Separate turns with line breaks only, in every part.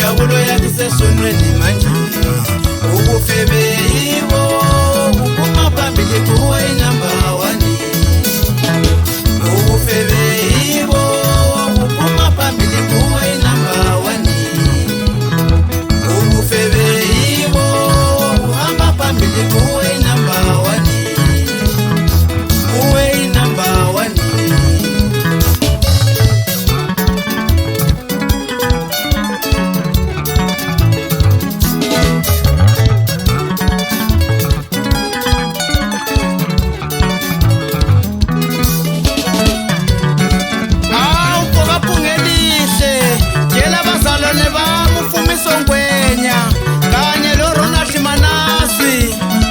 Injabulo yakisesonweni manje ubufebe ibo uphuma phambili kuwe number 1 ubufebe ibo uphuma phambili kuwe number 1 ubufebe ibo uhamba phambili kuwe number 1 kuwe number 1.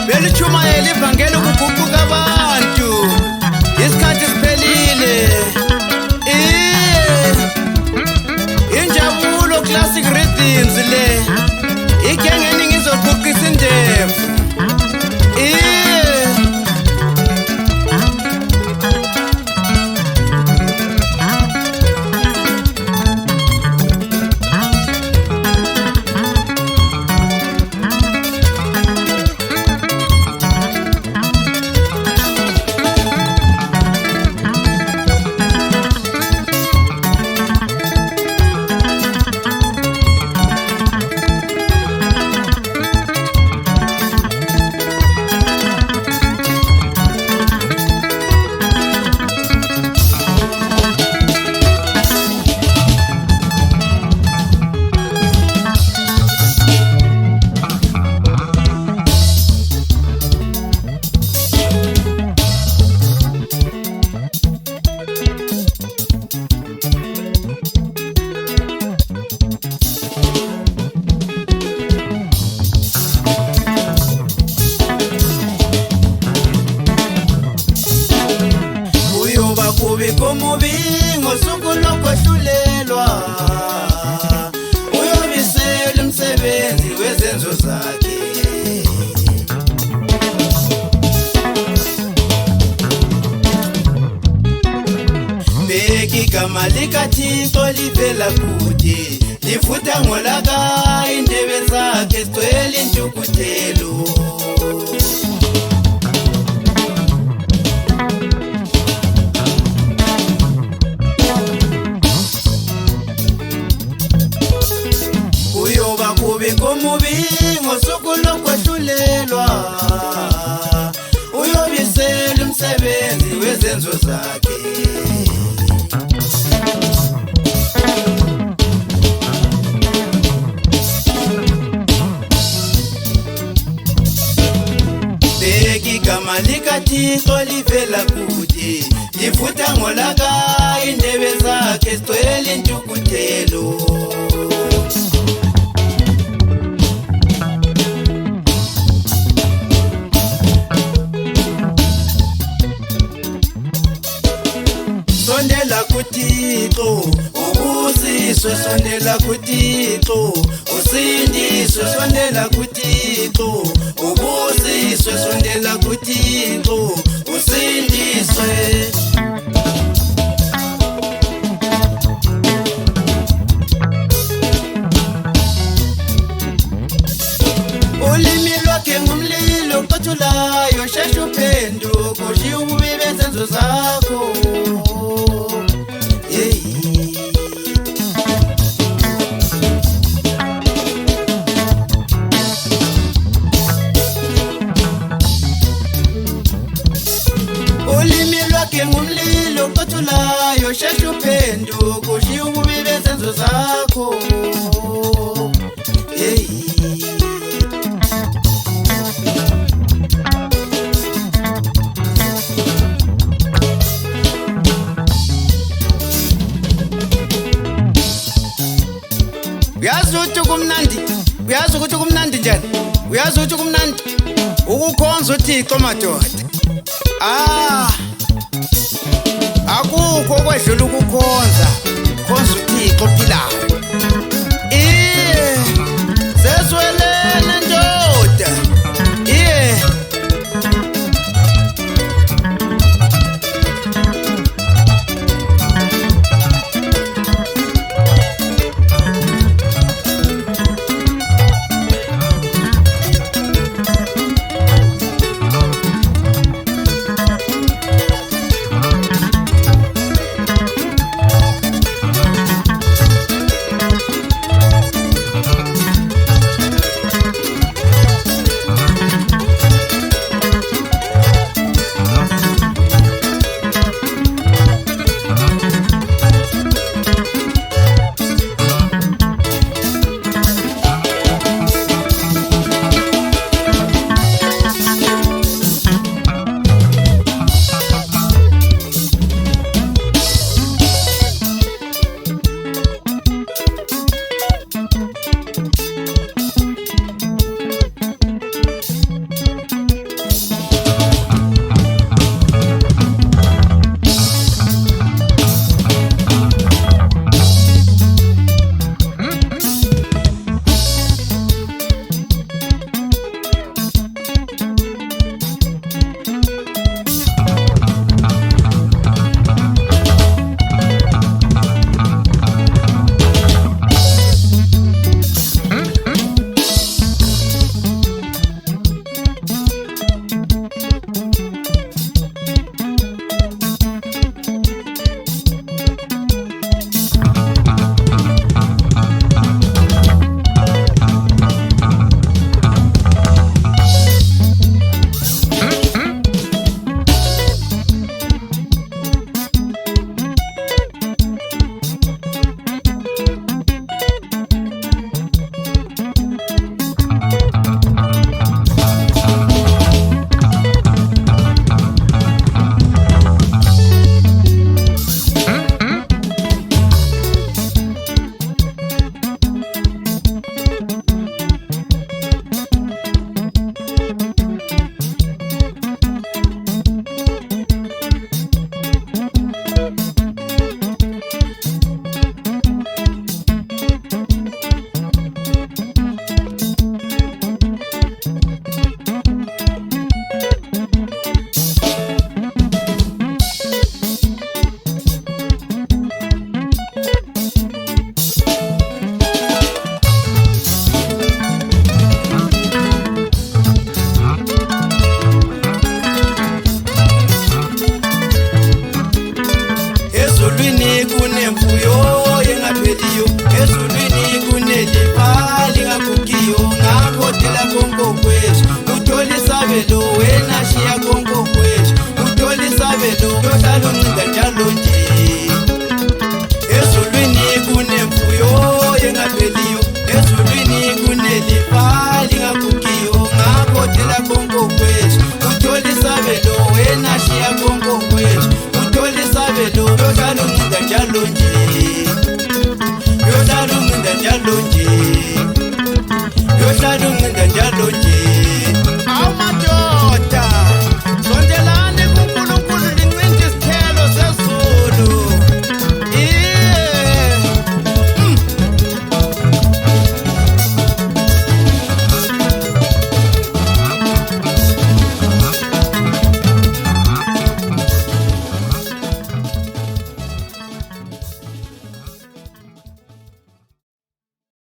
Belitshumayela ivangeli ukuguquka abantu isikhathi siphelile. Injabulo classic rhythms le igengeni ngizoquqisa indevu. Kubiko mubi ngosuku lokwehlulelwa uyobisela umsebenzi wezenzo zakhe. Beki igama likaThixo livela kude lifuta ngolaka indebe zakhe zigcwele intukuthelo. Kubiko mubi ngosuku lokwehlulelwa uyobisela umsebenzi wezenzo zakhe. Beki igama likaThixo livela kude lifuta ngolaka indebe zakhe zigcwele intukuthelo. Sondela kuThixo ubusiswe, sondela kuThixo usindiswe, sondela kuThixo ubusiswe, sondela kuThixo usindiswe. Ulimi lwakhe ngumlilo oqothulayo, shesha uphenduke ushiye ububi bezenzo zakho. Ulimi lwakhe ngumlilo oqothulayo, shesha uphenduke ushiye ububi bezenzo zakho. Uyazi ukuthi kumnandi njani? Uyazi ukuthi kumnandi ukukhonza uThixo madoda. Akukho kwedlula ukukhonza, khonza uThixo ophilayo.